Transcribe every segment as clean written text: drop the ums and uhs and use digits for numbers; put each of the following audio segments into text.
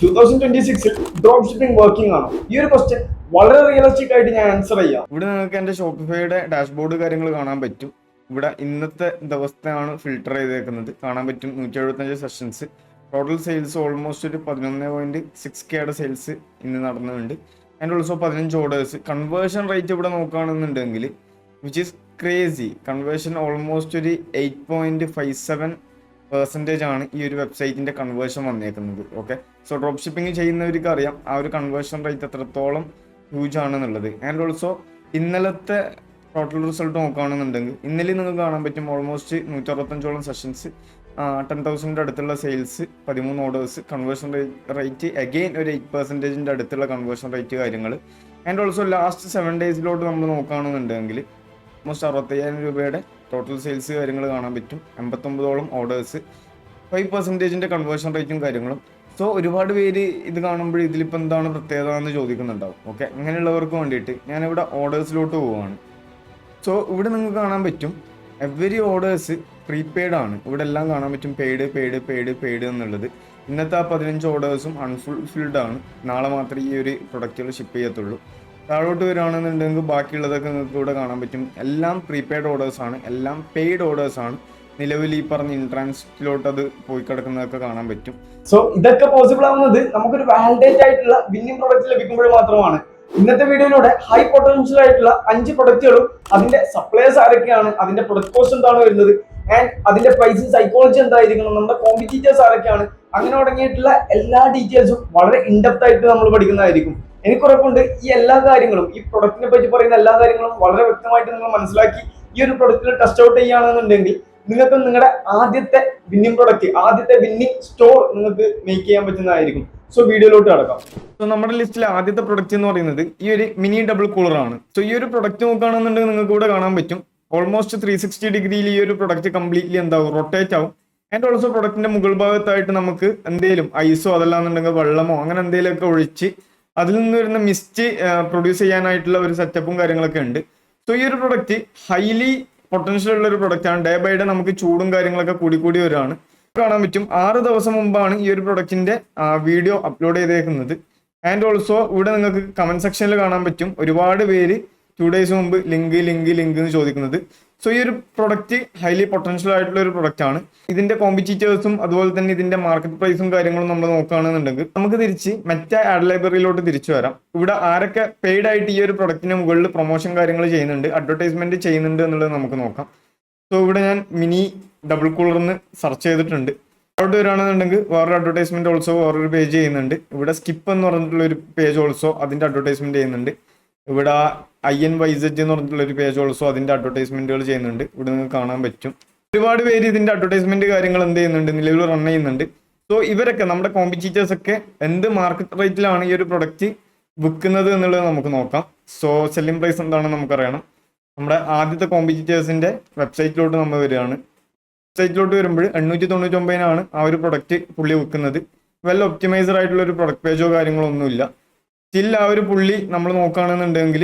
2026 drop shipping working ആണോ? ഈ ഒരു ക്വസ്റ്റ്യൻ വളരെ റിയലിസ്റ്റിക് ആയിട്ട് ഞാൻ ആൻസർ ചെയ്യാം. ഇവിടെ നിങ്ങൾക്ക് എൻ്റെ ഷോപ്പിഫൈയുടെ ഡാഷ്ബോർഡ് കാര്യങ്ങൾ കാണാൻ പറ്റും. ഇവിടെ ഇന്നത്തെ ദിവസത്തെയാണ് ഫിൽട്ടർ ചെയ്തേക്കുന്നത്. കാണാൻ പറ്റും 175 സെഷൻസ്, ടോട്ടൽ സെയിൽസ് ഓൾമോസ്റ്റ് ഒരു 11.6K സെയിൽസ് ഇന്ന് നടന്നുണ്ട്. And also 15 orders. Conversion rate ഇവിടെ നോക്കുകയാണെന്നുണ്ടെങ്കിൽ which is crazy. Conversion almost ഒരു 8.57% ആണ് ഈ ഒരു വെബ്സൈറ്റിൻ്റെ കൺവേർഷൻ വന്നേക്കുന്നത്. ഓക്കെ, സോ ഡ്രോപ്പ് ഷിപ്പിംഗ് ചെയ്യുന്നവർക്ക് അറിയാം ആ ഒരു കൺവേർഷൻ റേറ്റ് എത്രത്തോളം ഹ്യൂജ് ആണെന്നുള്ളത്. ആൻഡ് ഓൾസോ ഇന്നലത്തെ ടോട്ടൽ റിസൾട്ട് നോക്കുകയാണെന്നുണ്ടെങ്കിൽ ഇന്നലെ നിങ്ങൾക്ക് കാണാൻ പറ്റും ഓൾമോസ്റ്റ് 165 സെഷൻസ്, 10,000 അടുത്തുള്ള sales, 13 orders, conversion rate again ഒരു 8% അടുത്തുള്ള കൺവേർഷൻ റേറ്റ് കാര്യങ്ങൾ. ആൻഡ് ഓൾസോ ലാസ്റ്റ് 7 ഡേയ്സിലോട്ട് നമ്മൾ നോക്കുകയാണെന്നുണ്ടെങ്കിൽ ഓൾമോസ്റ്റ് 65,000 രൂപയുടെ ടോട്ടൽ സെയിൽസ് കാര്യങ്ങൾ കാണാൻ പറ്റും. 89 ഓർഡേഴ്സ്, 5% കൺവേർഷൻ റേറ്റും കാര്യങ്ങളും. സോ ഒരുപാട് പേര് ഇത് കാണുമ്പോൾ ഇതിലിപ്പോൾ എന്താണ് പ്രത്യേകത എന്ന് ചോദിക്കുന്നുണ്ടാവും. ഓക്കെ, അങ്ങനെയുള്ളവർക്ക് വേണ്ടിയിട്ട് ഞാനിവിടെ ഓർഡേഴ്സിലോട്ട് പോവുകയാണ്. സോ ഇവിടെ നിങ്ങൾക്ക് കാണാൻ പറ്റും എവരി ഓർഡേഴ്സ് പ്രീപെയ്ഡ് ആണ്. ഇവിടെ എല്ലാം കാണാൻ പറ്റും പെയ്ഡ് എന്നുള്ളത്. ഇന്നത്തെ ആ 15 ഓർഡേഴ്സും അൺഫുൾഫിൽഡ് ആണ്. നാളെ മാത്രമേ ഈ ഒരു പ്രൊഡക്റ്റുകൾ ഷിപ്പ് ചെയ്യത്തുള്ളൂ. താഴോട്ട് വരികയാണെന്നുണ്ടെങ്കിൽ ബാക്കിയുള്ളതൊക്കെ നിങ്ങൾക്ക് ഇവിടെ കാണാൻ പറ്റും. എല്ലാം പ്രീപെയ്ഡ് ഓർഡേഴ്സാണ്, എല്ലാം പെയ്ഡ് ഓർഡേഴ്സാണ്. നിലവിൽ ഈ പറഞ്ഞ ഇൻട്രാൻസിലോട്ട് അത് പോയി കിടക്കുന്നതൊക്കെ കാണാൻ പറ്റും. സോ ഇതൊക്കെ പോസിബിൾ ആവുന്നത് നമുക്കൊരു വാലിഡേറ്റ് ആയിട്ടുള്ള വിന്നിംഗ് പ്രൊഡക്റ്റ് ലഭിക്കുമ്പോൾ മാത്രമാണ്. ഇന്നത്തെ വീഡിയോയിലൂടെ ഹൈ പൊട്ടൻഷ്യൽ ആയിട്ടുള്ള 5 പ്രൊഡക്റ്റുകളും അതിന്റെ സപ്ലൈസ് ആരൊക്കെയാണ്, അതിന്റെ പ്രൊഡക്റ്റ് കോസ്റ്റ് എന്താണ് വരുന്നത്, ആൻഡ് അതിന്റെ പ്രൈസിങ് സൈക്കോളജി എന്തായിരിക്കണം, നമ്മുടെ കോമ്പറ്റീറ്റേഴ്സ് ആരൊക്കെയാണ്, അങ്ങനെ തുടങ്ങിയിട്ടുള്ള എല്ലാ ഡീറ്റെയിൽസും വളരെ ഇൻഡെപ്ത് ആയിട്ട് നമ്മൾ പഠിക്കുന്നതായിരിക്കും. എനിക്ക് ഉറപ്പുണ്ട് ഈ എല്ലാ കാര്യങ്ങളും, ഈ പ്രൊഡക്റ്റിനെ പറ്റി പറയുന്ന എല്ലാ കാര്യങ്ങളും വളരെ വ്യക്തമായിട്ട് നിങ്ങൾ മനസ്സിലാക്കി ഈ ഒരു പ്രൊഡക്റ്റിൽ ടെസ്റ്റ് ഔട്ട് ചെയ്യുകയാണെന്നുണ്ടെങ്കിൽ നിങ്ങൾക്ക് നിങ്ങളുടെ ആദ്യത്തെ വിന്നിംഗ് പ്രൊഡക്റ്റ്, ആദ്യത്തെ വിന്നിംഗ് സ്റ്റോർ നിങ്ങൾക്ക് മേക്ക് ചെയ്യാൻ പറ്റുന്നതായിരിക്കും. സോ വീഡിയോയിലോട്ട് കടക്കാം. സോ നമ്മുടെ ലിസ്റ്റിലെ ആദ്യത്തെ പ്രൊഡക്റ്റ് എന്ന് പറയുന്നത് ഈ ഒരു മിനി ഡബിൾ കൂളർ ആണ്. സോ ഈ ഒരു പ്രൊഡക്റ്റ് നോക്കുകയാണെന്നുണ്ടെങ്കിൽ നിങ്ങൾക്ക് ഇവിടെ കാണാൻ പറ്റും ഓൾമോസ്റ്റ് 360 ഡിഗ്രിയിൽ ഈ ഒരു പ്രൊഡക്റ്റ് കംപ്ലീറ്റ്ലി എന്താവും, റൊട്ടേറ്റ് ആവും. ആൻഡ് ഓൾസോ പ്രൊഡക്റ്റിന്റെ മുകൾ ഭാഗത്തായിട്ട് നമുക്ക് എന്തെങ്കിലും ഐസോ അതല്ലാന്നുണ്ടെങ്കിൽ വെള്ളമോ അങ്ങനെ എന്തെങ്കിലുമൊക്കെ ഒഴിച്ച് അതിൽ നിന്ന് വരുന്ന മിസ്റ്റ് പ്രൊഡ്യൂസ് ചെയ്യാനായിട്ടുള്ള ഒരു സെറ്റപ്പും കാര്യങ്ങളൊക്കെ ഉണ്ട്. സോ ഈ ഒരു പ്രൊഡക്റ്റ് ഹൈലി പൊട്ടൻഷ്യൽ ഉള്ള ഒരു പ്രൊഡക്റ്റ് ആണ്. ഡേ ബൈ ഡേ നമുക്ക് ചൂടും കാര്യങ്ങളൊക്കെ കൂടി വരികയാണ്. കാണാൻ പറ്റും 6 ദിവസം മുമ്പാണ് ഈ ഒരു പ്രൊഡക്റ്റിന്റെ വീഡിയോ അപ്ലോഡ് ചെയ്തേക്കുന്നത്. ആൻഡ് ഓൾസോ ഇവിടെ നിങ്ങൾക്ക് കമന്റ് സെക്ഷനിൽ കാണാൻ പറ്റും ഒരുപാട് പേര് 2 ഡേയ്സ് മുമ്പ് ലിങ്ക് എന്ന് ചോദിക്കുന്നത്. സോ ഈ ഒരു പ്രൊഡക്റ്റ് ഹൈലി പൊട്ടൻഷ്യൽ ആയിട്ടുള്ള ഒരു പ്രൊഡക്റ്റ് ആണ്. ഇതിന്റെ കോമ്പറ്റീറ്റേഴ്സും അതുപോലെ തന്നെ ഇതിന്റെ മാർക്കറ്റ് പ്രൈസും കാര്യങ്ങളും നമ്മൾ നോക്കുകയാണെന്നുണ്ടെങ്കിൽ നമുക്ക് തിരിച്ച് മറ്റേ ആഡ് ലൈബ്രറിയിലോട്ട് തിരിച്ചു വരാം. ഇവിടെ ആരൊക്കെ പെയ്ഡ് ആയിട്ട് ഈ ഒരു പ്രൊഡക്റ്റിന് മുകളിൽ പ്രൊമോഷൻ കാര്യങ്ങൾ ചെയ്യുന്നുണ്ട്, അഡ്വർടൈസ്മെന്റ് ചെയ്യുന്നുണ്ട് എന്നുള്ളത് നമുക്ക് നോക്കാം. സോ ഇവിടെ ഞാൻ മിനി ഡബിൾ കൂളറിന്ന് സെർച്ച് ചെയ്തിട്ടുണ്ട്. അവിടെ വരികയാണെന്നുണ്ടെങ്കിൽ വേറൊരു അഡ്വർടൈസ്മെന്റ് ഓൾസോ വേറൊരു പേജ് ചെയ്യുന്നുണ്ട്. ഇവിടെ സ്കിപ്പ് എന്ന് പറഞ്ഞിട്ടുള്ള ഒരു പേജ് ഓൾസോ അതിന്റെ അഡ്വർടൈസ്മെന്റ് ചെയ്യുന്നുണ്ട്. ഇവിടെ INYZ എന്ന് പറഞ്ഞിട്ടുള്ള ഒരു പേജ് ഓൾസോ അതിന്റെ അഡ്വർടൈസ്മെന്റുകൾ ചെയ്യുന്നുണ്ട്. ഇവിടെ നിങ്ങൾക്ക് കാണാൻ പറ്റും ഒരുപാട് പേര് ഇതിന്റെ അഡ്വർടൈസ്മെന്റ് കാര്യങ്ങൾ എന്ത് ചെയ്യുന്നുണ്ട്, നിലവിൽ റൺ ചെയ്യുന്നുണ്ട്. സോ ഇവരൊക്കെ നമ്മുടെ കോമ്പറ്റീറ്റേഴ്സ് ഒക്കെ എന്ത് മാർക്കറ്റ് റേറ്റിലാണ് ഈ ഒരു പ്രൊഡക്റ്റ് വിൽക്കുന്നത് എന്നുള്ളത് നമുക്ക് നോക്കാം. സോ സെല്ലിംഗ് പ്രൈസ് എന്താണെന്ന് നമുക്കറിയണം. നമ്മുടെ ആദ്യത്തെ കോമ്പറ്റീറ്റേഴ്സിന്റെ വെബ്സൈറ്റിലോട്ട് നമ്മൾ വരികയാണ്. വെബ്സൈറ്റിലോട്ട് വരുമ്പോൾ 899 ആ ഒരു പ്രൊഡക്റ്റ് പുള്ളി വിൽക്കുന്നത്. വെൽ ഒപ്റ്റിമൈസർ ആയിട്ടുള്ള ഒരു പ്രൊഡക്റ്റ് പേജോ കാര്യങ്ങളോ ഒന്നുമില്ല. സ്റ്റിൽ ആ ഒരു പുള്ളി നമ്മൾ നോക്കുകയാണെന്നുണ്ടെങ്കിൽ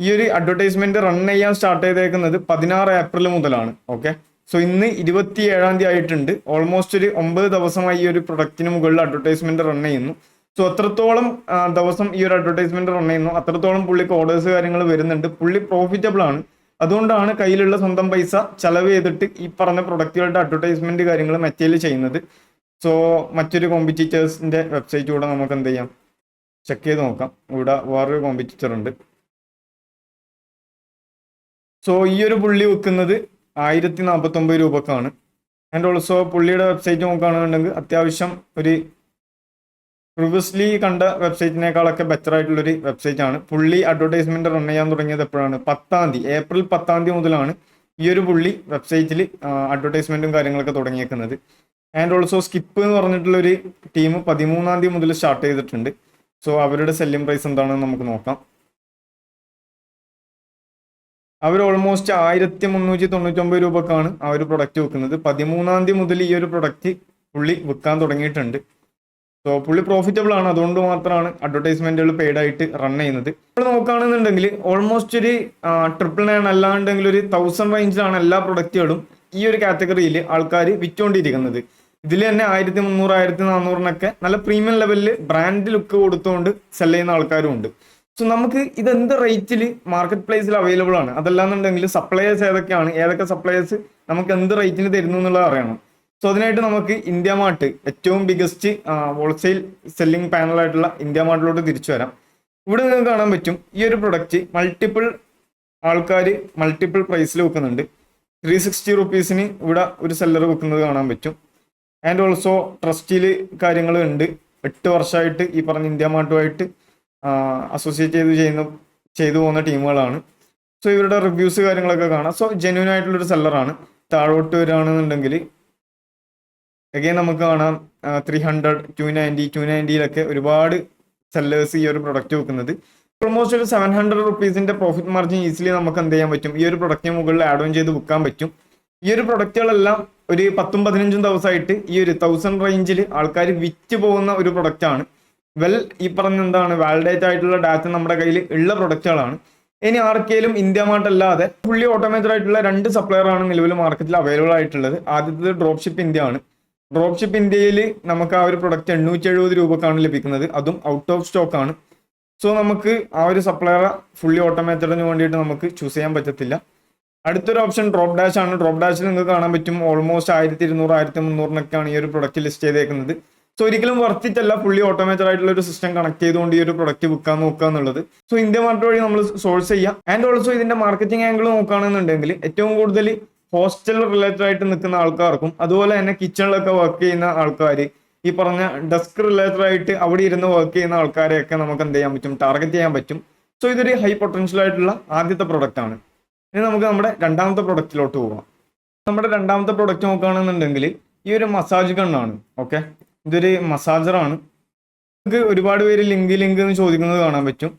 ഈ ഒരു അഡ്വർടൈസ്മെന്റ് റൺ ചെയ്യാൻ സ്റ്റാർട്ട് ചെയ്തേക്കുന്നത് 16 ഏപ്രിൽ മുതലാണ്. ഓക്കെ, സോ ഇന്ന് 27 ആയിട്ടുണ്ട്. ഓൾമോസ്റ്റ് ഒരു 9 ദിവസമായി ഈ ഒരു പ്രൊഡക്റ്റിന് മുകളിൽ അഡ്വർടൈസ്മെന്റ് റൺ ചെയ്യുന്നു. സോ എത്രത്തോളം ദിവസം ഈ ഒരു അഡ്വർടൈസ്മെന്റ് റൺ ചെയ്യുന്നു അത്രത്തോളം പുള്ളിക്ക് ഓർഡേഴ്സ് കാര്യങ്ങൾ വരുന്നുണ്ട്. പുള്ളി പ്രോഫിറ്റബിൾ ആണ്. അതുകൊണ്ടാണ് കയ്യിലുള്ള സ്വന്തം പൈസ ചെലവ് ചെയ്തിട്ട് ഈ പറഞ്ഞ പ്രൊഡക്റ്റുകളുടെ അഡ്വർടൈസ്മെന്റ് കാര്യങ്ങൾ മറ്റേൽ ചെയ്യുന്നത്. സോ മറ്റൊരു കോമ്പറ്റീറ്റേഴ്സിന്റെ വെബ്സൈറ്റ് കൂടെ നമുക്ക് എന്ത് ചെയ്യാം, ചെക്ക് ചെയ്ത് നോക്കാം. ഇവിടെ വേറൊരു കോമ്പറ്റീറ്റർ ഉണ്ട്. സോ ഈ ഒരു പുള്ളി വിൽക്കുന്നത് 1049 രൂപക്കാണ്. ആൻഡ് ഓൾസോ പുള്ളിയുടെ വെബ്സൈറ്റ് നോക്കുകയാണെന്നുണ്ടെങ്കിൽ അത്യാവശ്യം ഒരു പ്രീവിയസ്ലി കണ്ട വെബ്സൈറ്റിനേക്കാളൊക്കെ ബെറ്റർ ആയിട്ടുള്ളൊരു വെബ്സൈറ്റ് ആണ്. പുള്ളി അഡ്വർടൈസ്മെന്റ് റൺ ചെയ്യാൻ തുടങ്ങിയത് എപ്പോഴാണ്, ഏപ്രിൽ 10 മുതലാണ് ഈ ഒരു പുള്ളി വെബ്സൈറ്റിൽ അഡ്വർടൈസ്മെന്റും കാര്യങ്ങളൊക്കെ തുടങ്ങിയേക്കുന്നത്. ആൻഡ് ഓൾസോ സ്കിപ്പ് എന്ന് പറഞ്ഞിട്ടുള്ളൊരു ടീം 13 മുതൽ സ്റ്റാർട്ട് ചെയ്തിട്ടുണ്ട്. സോ അവരുടെ സെല്ലിംഗ് പ്രൈസ് എന്താണെന്ന് നമുക്ക് നോക്കാം. അവർ ഓൾമോസ്റ്റ് 1399 രൂപക്കാണ് ആ ഒരു പ്രൊഡക്റ്റ് വിൽക്കുന്നത്. 13 മുതൽ ഈ ഒരു പ്രൊഡക്റ്റ് പുള്ളി വിൽക്കാൻ തുടങ്ങിയിട്ടുണ്ട്. സോ പുള്ളി പ്രോഫിറ്റബിൾ ആണ്. അതുകൊണ്ട് മാത്രമാണ് അഡ്വർടൈസ്മെന്റുകൾ പെയ്ഡ് ആയിട്ട് റൺ ചെയ്യുന്നത്. നമ്മൾ നോക്കുകയാണെന്നുണ്ടെങ്കിൽ ഓൾമോസ്റ്റ് ഒരു 999 അല്ലാണ്ടെങ്കിൽ ഒരു 1000 റേഞ്ചിലാണ് എല്ലാ പ്രൊഡക്റ്റുകളും ഈ ഒരു കാറ്റഗറിയിൽ ആൾക്കാർ വിറ്റുകൊണ്ടിരിക്കുന്നത്. ഇതിൽ തന്നെ 1300 1400 നല്ല പ്രീമിയം ലെവലിൽ ബ്രാൻഡ് ലുക്ക് കൊടുത്തുകൊണ്ട് സെൽ ചെയ്യുന്ന ആൾക്കാരും ഉണ്ട്. സോ നമുക്ക് ഇത് എന്ത് റേറ്റിൽ മാർക്കറ്റ് പ്ലേസിൽ അവൈലബിൾ ആണ്, അതല്ലാന്നുണ്ടെങ്കിൽ സപ്ലയേഴ്സ് ഏതൊക്കെയാണ്, ഏതൊക്കെ സപ്ലയേഴ്സ് നമുക്ക് എന്ത് റേറ്റിന് തരുന്നു എന്നുള്ളത് അറിയണം. സോ അതിനായിട്ട് നമുക്ക് ഇന്ത്യ മാർട്ട്, ഏറ്റവും ബിഗസ്റ്റ് ഹോൾസെയിൽ സെല്ലിംഗ് പാനലായിട്ടുള്ള ഇന്ത്യ മാർട്ടിലോട്ട് തിരിച്ചു വരാം. ഇവിടെ നിങ്ങൾക്ക് കാണാൻ പറ്റും ഈ ഒരു പ്രൊഡക്റ്റ് മൾട്ടിപ്പിൾ ആൾക്കാർ മൾട്ടിപ്പിൾ പ്രൈസിൽ വെക്കുന്നുണ്ട്. 360 റുപ്പീസിന് ഇവിടെ ഒരു സെല്ലർ വെക്കുന്നത് കാണാൻ പറ്റും. ആൻഡ് ഓൾസോ ട്രസ്റ്റിൽ കാര്യങ്ങൾ ഉണ്ട്. 8 വർഷമായിട്ട് ഈ പറഞ്ഞ ഇന്ത്യ മാർട്ടുമായിട്ട് അസോസിയേറ്റ് ചെയ്തു പോകുന്ന ടീമുകളാണ്. സോ ഇവരുടെ റിവ്യൂസ് കാര്യങ്ങളൊക്കെ കാണാം. സോ ജെന്യൂൻ ആയിട്ടുള്ളൊരു സെല്ലറാണ്. താഴോട്ട് വരികയാണെന്നുണ്ടെങ്കിൽ അഗൈൻ നമുക്ക് കാണാം 300, 290, 290 ഒരുപാട് സെല്ലേഴ്സ് ഈ ഒരു പ്രൊഡക്റ്റ് വെക്കുന്നത്. ഓൾമോസ്റ്റ് ഒരു 700 റുപ്പീസിന്റെ പ്രോഫിറ്റ് മാർജിൻ ഈസിലി നമുക്ക് എന്ത് ചെയ്യാൻ പറ്റും, ഈ ഒരു പ്രൊഡക്റ്റിന് മുകളിൽ ആഡ് ഓൺ ചെയ്ത് വിൽക്കാൻ പറ്റും. ഈ ഒരു പ്രൊഡക്റ്റുകളെല്ലാം ഒരു 10-15 ദിവസമായിട്ട് ഈ ഒരു 1000 റേഞ്ചിൽ ആൾക്കാർ വിറ്റ് പോകുന്ന ഒരു പ്രൊഡക്റ്റാണ്. ഈ പറഞ്ഞ എന്താണ് വാലിഡേറ്റ് ആയിട്ടുള്ള ഡാറ്റ നമ്മുടെ കയ്യിൽ ഉള്ള പ്രൊഡക്റ്റുകളാണ്. ഇനി ആർക്കെങ്കിലും ഇന്ത്യ മാർട്ട് അല്ലാതെ ഫുള്ളി ഓട്ടോമേറ്റഡ് ആയിട്ടുള്ള 2 സപ്ലയർ ആണ് നിലവിൽ മാർക്കറ്റിൽ അവൈലബിൾ ആയിട്ടുള്ളത്. ആദ്യത്തേത് ഡ്രോപ്പ് ഷിപ്പ് ഇന്ത്യ ആണ്. ഡ്രോപ്പ് ഷിപ്പ് ഇന്ത്യയിൽ നമുക്ക് ആ ഒരു പ്രൊഡക്റ്റ് 870 രൂപക്കാണ് ലഭിക്കുന്നത്. അതും ഔട്ട് ഓഫ് സ്റ്റോക്ക് ആണ്. സോ നമുക്ക് ആ ഒരു സപ്ലയർ ഫുള്ളി ഓട്ടോമേറ്റഡിന് വേണ്ടിയിട്ട് നമുക്ക് ചൂസ് ചെയ്യാൻ പറ്റത്തില്ല. അടുത്തൊരു ഓപ്ഷൻ ഡ്രോപ്പ് ഡാഷ് ആണ്. ഡ്രോപ്പ് ഡാഷിൽ നിങ്ങൾക്ക് കാണാൻ പറ്റും ഓൾമോസ്റ്റ് 1200, 1300 ഈ ഒരു പ്രൊഡക്റ്റ് ലിസ്റ്റ് ചെയ്തേക്കുന്നത്. സോ ഒരിക്കലും വർത്തിട്ടല്ല ഫുള്ളി ഓട്ടോമേറ്റഡ് ആയിട്ടുള്ള ഒരു സിസ്റ്റം കണക്ട് ചെയ്തുകൊണ്ട് ഈ ഒരു പ്രൊഡക്റ്റ് വിൽക്കാൻ നോക്കുക എന്നുള്ളത്. സോ ഇന്ത്യ മാർട്ട് വഴി നമ്മൾ സോഴ്സ് ചെയ്യാം. ആൻഡ് ഓൾസോ ഇതിന്റെ മാർക്കറ്റിംഗ് ആംഗിൾ നോക്കുകയാണെന്നുണ്ടെങ്കിൽ ഏറ്റവും കൂടുതൽ ഹോസ്റ്റൽ റിലേറ്റഡ് ആയിട്ട് നിൽക്കുന്ന ആൾക്കാർക്കും അതുപോലെ തന്നെ കിച്ചണിലൊക്കെ വർക്ക് ചെയ്യുന്ന ആൾക്കാർ, ഈ പറഞ്ഞ ഡെസ്ക് റിലേറ്റഡ് ആയിട്ട് അവിടെ ഇരുന്ന് വർക്ക് ചെയ്യുന്ന ആൾക്കാരെയൊക്കെ നമുക്ക് എന്ത് ചെയ്യാൻ പറ്റും, ടാർഗറ്റ് ചെയ്യാൻ പറ്റും. സോ ഇതൊരു ഹൈ പൊട്ടൻഷ്യൽ ആയിട്ടുള്ള ആദ്യത്തെ പ്രൊഡക്റ്റ് ആണ്. ഇനി നമുക്ക് നമ്മുടെ രണ്ടാമത്തെ പ്രൊഡക്റ്റിലോട്ട് പോകാം. നമ്മുടെ രണ്ടാമത്തെ പ്രൊഡക്റ്റ് നോക്കുകയാണെന്നുണ്ടെങ്കിൽ ഈ ഒരു മസാജ് ഗണ്ണാണ്. ഓക്കെ, ഇതൊരു മസാജറാണ്. നമുക്ക് ഒരുപാട് പേര് ലിങ്ക് എന്ന് ചോദിക്കുന്നത് കാണാൻ പറ്റും.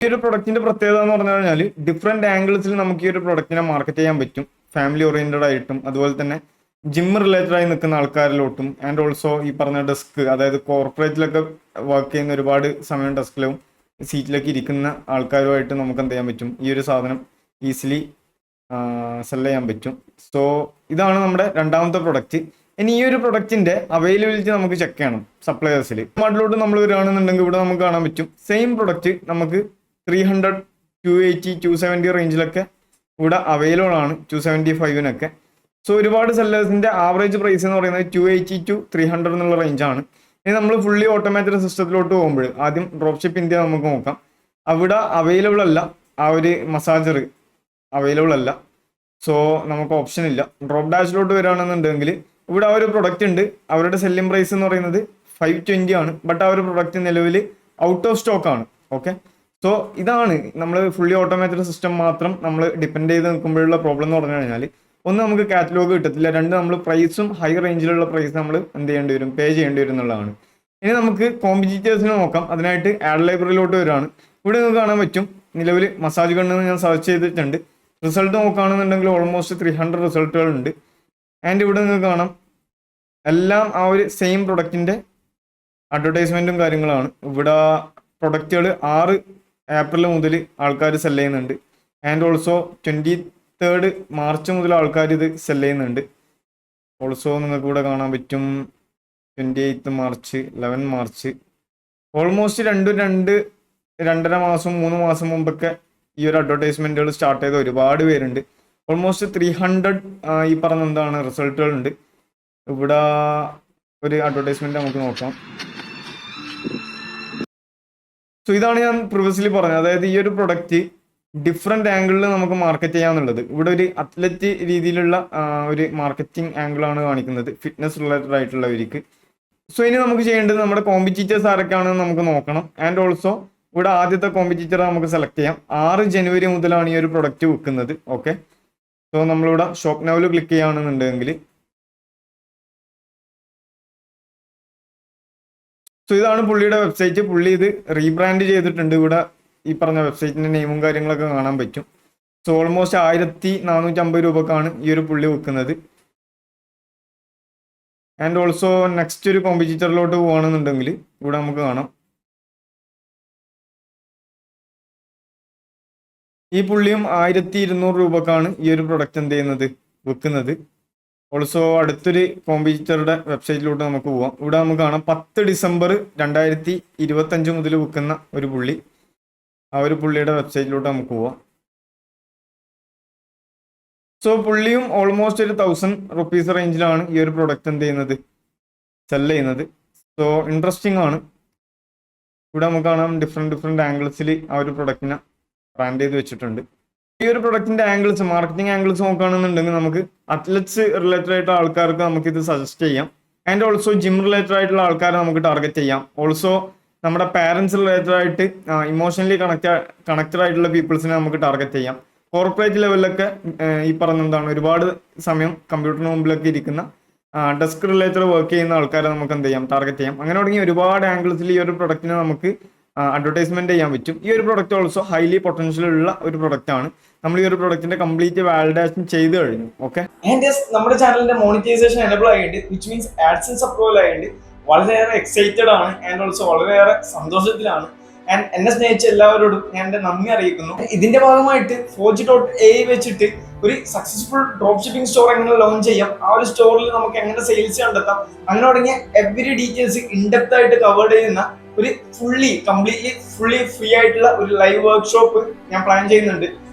ഈ ഒരു പ്രൊഡക്റ്റിന്റെ പ്രത്യേകത എന്ന് പറഞ്ഞു കഴിഞ്ഞാൽ ഡിഫറെന്റ് ആംഗിൾസിൽ നമുക്ക് ഈ ഒരു പ്രൊഡക്റ്റിനെ മാർക്കറ്റ് ചെയ്യാൻ പറ്റും. ഫാമിലി ഓറിയന്റഡ് ആയിട്ടും അതുപോലെ തന്നെ ജിം റിലേറ്റഡ് ആയി നിൽക്കുന്ന ആൾക്കാരിലോട്ടും ആൻഡ് ഓൾസോ ഈ പറഞ്ഞ ഡെസ്ക്, അതായത് കോർപ്പറേറ്റിലൊക്കെ വർക്ക് ചെയ്യുന്ന ഒരുപാട് സമയം ഡെസ്കിലും സീറ്റിലൊക്കെ ഇരിക്കുന്ന ആൾക്കാരുമായിട്ട് നമുക്ക് എന്ത് ചെയ്യാൻ പറ്റും, ഈ ഒരു സാധനം ഈസിലി സെല് ചെയ്യാൻ പറ്റും. സോ ഇതാണ് നമ്മുടെ രണ്ടാമത്തെ പ്രൊഡക്റ്റ്. ഇനി ഈ ഒരു പ്രൊഡക്റ്റിന്റെ അവൈലബിലിറ്റി നമുക്ക് ചെക്ക് ചെയ്യണം സപ്ലയേഴ്സിൽ. മാർട്ടിലോട്ട് നമ്മൾ വരികയാണെന്നുണ്ടെങ്കിൽ ഇവിടെ നമുക്ക് കാണാൻ പറ്റും സെയിം പ്രൊഡക്റ്റ് നമുക്ക് 300, 280, 270 റേഞ്ചിലൊക്കെ ഇവിടെ അവൈലബിൾ ആണ്. 275 സോ ഒരുപാട് സെല്ലേഴ്സിന്റെ ആവറേജ് പ്രൈസ് എന്ന് പറയുന്നത് 280 to 300 എന്നുള്ള റേഞ്ചാണ്. ഇനി നമ്മൾ ഫുള്ളി ഓട്ടോമാറ്റഡ് സിസ്റ്റത്തിലോട്ട് പോകുമ്പോൾ ആദ്യം ഡ്രോപ്പ് ഷിപ്പ് ഇന്ത്യ നമുക്ക് നോക്കാം. അവിടെ അവൈലബിൾ അല്ല, ആ ഒരു മസാജർ അവൈലബിൾ അല്ല. സോ നമുക്ക് ഓപ്ഷൻ ഇല്ല. ഡ്രോപ്പ് ഡാഷിലോട്ട് വരികയാണെന്നുണ്ടെങ്കിൽ ഇവിടെ ആ ഒരു പ്രൊഡക്റ്റ് ഉണ്ട്. അവരുടെ സെല്ലിംഗ് പ്രൈസ് എന്ന് പറയുന്നത് 520 ആണ്. ബട്ട് ആ ഒരു പ്രൊഡക്റ്റ് നിലവിൽ ഔട്ട് ഓഫ് സ്റ്റോക്ക് ആണ്. ഓക്കെ, സോ ഇതാണ് നമ്മൾ ഫുള്ളി ഓട്ടോമാറ്റഡ് സിസ്റ്റം മാത്രം നമ്മൾ ഡിപ്പെൻഡ് ചെയ്ത് നിൽക്കുമ്പോഴുള്ള പ്രോബ്ലം എന്ന് പറഞ്ഞു കഴിഞ്ഞാൽ, ഒന്ന് നമുക്ക് കാറ്റലോഗ് കിട്ടത്തില്ല, രണ്ട് നമ്മൾ പ്രൈസും ഹൈ റേഞ്ചിലുള്ള പ്രൈസ് നമ്മൾ എന്ത് ചെയ്യേണ്ടി വരും, പേ ചെയ്യേണ്ടി വരും എന്നുള്ളതാണ്. ഇനി നമുക്ക് കോമ്പറ്റീറ്റേഴ്സിനെ നോക്കാം. അതിനായിട്ട് ആഡ് ലൈബ്രറിയിലോട്ട് വരികയാണ്. ഇവിടെ നിങ്ങൾക്ക് കാണാൻ പറ്റും നിലവിൽ മസാജ് ഗണ്ണെന്ന് ഞാൻ സെർച്ച് ചെയ്തിട്ടുണ്ട്. റിസൾട്ട് നോക്കുകയാണെന്നുണ്ടെങ്കിൽ ഓൾമോസ്റ്റ് 300 റിസൾട്ടുകൾ ഉണ്ട്. ആൻഡ് ഇവിടെ നിങ്ങൾക്ക് കാണാം എല്ലാം ആ ഒരു സെയിം പ്രൊഡക്റ്റിന്റെ അഡ്വർടൈസ്മെന്റും കാര്യങ്ങളാണ്. ഇവിടെ പ്രൊഡക്റ്റുകൾ 6 ഏപ്രിൽ മുതൽ ആൾക്കാർ സെല് ചെയ്യുന്നുണ്ട്. ആൻഡ് ഓൾസോ 23 മാർച്ച് മുതൽ ആൾക്കാർ ഇത് സെല് ചെയ്യുന്നുണ്ട്. ഓൾസോ നിങ്ങൾക്ക് ഇവിടെ കാണാൻ പറ്റും 28 മാർച്ച്, 11 മാർച്ച്, ഓൾമോസ്റ്റ് 2.5 മാസം 3 മാസം മുമ്പൊക്കെ ഈ ഒരു അഡ്വർടൈസ്മെന്റുകൾ സ്റ്റാർട്ട് ചെയ്ത ഒരുപാട് പേരുണ്ട്. ഓൾമോസ്റ്റ് 300 ഈ പറഞ്ഞ എന്താണ് റിസൾട്ടുകൾ ഉണ്ട്. ഇവിടെ ഒരു അഡ്വർടൈസ്മെന്റ് നമുക്ക് നോക്കാം. സോ ഇതാണ് ഞാൻ പ്രീവിയസ്ലി പറഞ്ഞത്, അതായത് ഈ ഒരു പ്രൊഡക്റ്റ് ഡിഫറെന്റ് ആംഗിളിൽ നമുക്ക് മാർക്കറ്റ് ചെയ്യാന്നുള്ളത്. ഇവിടെ ഒരു അത്ലറ്റ് രീതിയിലുള്ള ഒരു മാർക്കറ്റിംഗ് ആംഗിളാണ് കാണിക്കുന്നത്, ഫിറ്റ്നസ് റിലേറ്റഡ് ആയിട്ടുള്ളവർക്ക്. സോ ഇനി നമുക്ക് ചെയ്യേണ്ടത് നമ്മുടെ കോമ്പറ്റീറ്റേഴ്സ് ആരൊക്കെയാണെന്ന് നമുക്ക് നോക്കണം. ആൻഡ് ഓൾസോ ഇവിടെ ആദ്യത്തെ കോമ്പറ്റീറ്റർ നമുക്ക് സെലക്ട് ചെയ്യാം. 6 ജനുവരി മുതലാണ് ഈ ഒരു പ്രൊഡക്റ്റ് വിൽക്കുന്നത്. ഓക്കെ, സോ നമ്മളിവിടെ ഷോപ്പ് നൗവിൽ ക്ലിക്ക് ചെയ്യുകയാണെന്നുണ്ടെങ്കിൽ സോ ഇതാണ് പുള്ളിയുടെ വെബ്സൈറ്റ്. പുള്ളി ഇത് റീബ്രാൻഡ് ചെയ്തിട്ടുണ്ട്. ഇവിടെ ഈ പറഞ്ഞ വെബ്സൈറ്റിന്റെ നെയിമും കാര്യങ്ങളൊക്കെ കാണാൻ പറ്റും. സോ ഓൾമോസ്റ്റ് 1450 രൂപക്കാണ് ഈ ഒരു പുള്ളി വിൽക്കുന്നത്. ആൻഡ് ഓൾസോ നെക്സ്റ്റ് ഒരു കോമ്പറ്റീറ്ററിലോട്ട് പോവുകയാണെന്നുണ്ടെങ്കിൽ ഇവിടെ നമുക്ക് കാണാം ഈ പുള്ളിയും 1200 രൂപക്കാണ് ഈ ഒരു പ്രൊഡക്റ്റ് എന്ത് ചെയ്യുന്നത്, വിൽക്കുന്നത്. ഓൾസോ അടുത്തൊരു കോമ്പറ്റീറ്ററുടെ വെബ്സൈറ്റിലോട്ട് നമുക്ക് പോവാം. ഇവിടെ നമുക്ക് കാണാം 10 ഡിസംബർ 2025 മുതൽ വിൽക്കുന്ന ഒരു പുള്ളി. ആ ഒരു പുള്ളിയുടെ വെബ്സൈറ്റിലോട്ട് നമുക്ക് പോവാം. സോ പുള്ളിയും ഓൾമോസ്റ്റ് ഒരു 1000 റുപ്പീസ് റേഞ്ചിലാണ് ഈ ഒരു പ്രൊഡക്റ്റ് എന്ത് ചെയ്യുന്നത്, സെല് ചെയ്യുന്നത്. സോ ഇൻട്രസ്റ്റിംഗ് ആണ്. ഇവിടെ നമുക്ക് കാണാം ഡിഫറെൻറ്റ് ആംഗിൾസിൽ ആ ഒരു പ്രൊഡക്റ്റിനെ ബ്രാൻഡ് ചെയ്ത് വെച്ചിട്ടുണ്ട്. ഈ ഒരു പ്രൊഡക്റ്റിന്റെ ആംഗിൾസ്, മാർക്കറ്റിംഗ് ആംഗിൾസ് നോക്കുകയാണെന്നുണ്ടെങ്കിൽ നമുക്ക് അത്ലറ്റ്സ് റിലേറ്റഡ് ആയിട്ടുള്ള ആൾക്കാർക്ക് നമുക്ക് ഇത് സജസ്റ്റ് ചെയ്യാം. ആൻഡ് ഓൾസോ ജിം റിലേറ്റഡ് ആയിട്ടുള്ള ആൾക്കാരെ നമുക്ക് ടാർഗറ്റ് ചെയ്യാം. ഓൾസോ നമ്മുടെ പാരൻസ് റിലേറ്റഡ് ആയിട്ട് ഇമോഷണലി കണക്റ്റഡ് ആയിട്ടുള്ള പീപ്പിൾസിനെ നമുക്ക് ടാർഗറ്റ് ചെയ്യാം. കോർപ്പറേറ്റ് ലെവലിലൊക്കെ ഈ പറഞ്ഞ എന്താണ് ഒരുപാട് സമയം കമ്പ്യൂട്ടറിന് മുമ്പിലൊക്കെ ഇരിക്കുന്ന ഡെസ്ക് റിലേറ്റഡ് വർക്ക് ചെയ്യുന്ന ആൾക്കാരെ നമുക്ക് എന്ത് ചെയ്യാം, ടാർഗറ്റ് ചെയ്യാം. അങ്ങനെ തുടങ്ങി ഒരുപാട് ആംഗിൾസിൽ ഈ ഒരു പ്രൊഡക്റ്റിനെ നമുക്ക് അഡ്വർടൈസ്മെന്റ് ചെയ്യാൻ പറ്റും. ഈ ഒരു പ്രൊഡക്റ്റ് ഓൾസോ ഹൈലി പൊട്ടൻഷ്യൽ ഉള്ള ഒരു പ്രൊഡക്റ്റ് ആണ്. നമ്മൾ ഈ ഒരു പ്രൊഡക്റ്റിന്റെ കംപ്ലീറ്റ് വാലിഡേഷൻ ചെയ്ത് കഴിഞ്ഞു. ഓക്കെ, ആൻഡ് യെസ്, നമ്മുടെ ചാനലിന്റെ മോണിറ്റൈസേഷൻ എനബിൾ ആയിട്ട്, വിച്ച് മീൻസ് ആഡ്സൻസ് അപ്രൂവൽ ആയിട്ട് വളരെയേറെ എക്സൈറ്റഡ് ആണ് ആൻഡ് ഓൾസോ വളരെയേറെ സന്തോഷത്തിലാണ്. ആൻഡ് എന്നെ സ്നേഹിച്ച എല്ലാവരോടും ഞാൻ എന്റെ നന്ദി അറിയിക്കുന്നു. ഇതിന്റെ ഭാഗമായിട്ട് Forge.ai വെച്ചിട്ട് ഒരു സക്സസ്ഫുൾ ഡ്രോപ്പ് ഷിപ്പിംഗ് സ്റ്റോർ എങ്ങനെ ലോഞ്ച് ചെയ്യാം, ആ ഒരു സ്റ്റോറിൽ നമുക്ക് എങ്ങനെ സെയിൽസ് കണ്ടെത്താം, അങ്ങനെ തുടങ്ങിയ എവറി ഡീറ്റെയിൽസ് ഇൻഡെപ്ത് ആയിട്ട് കവേർഡ് ചെയ്യുന്ന ഒരു കംപ്ലീറ്റ്ലി ഫ്രീ ആയിട്ടുള്ള ഒരു ലൈവ് വർക്ക്ഷോപ്പ് ഞാൻ പ്ലാൻ ചെയ്യുന്നുണ്ട്.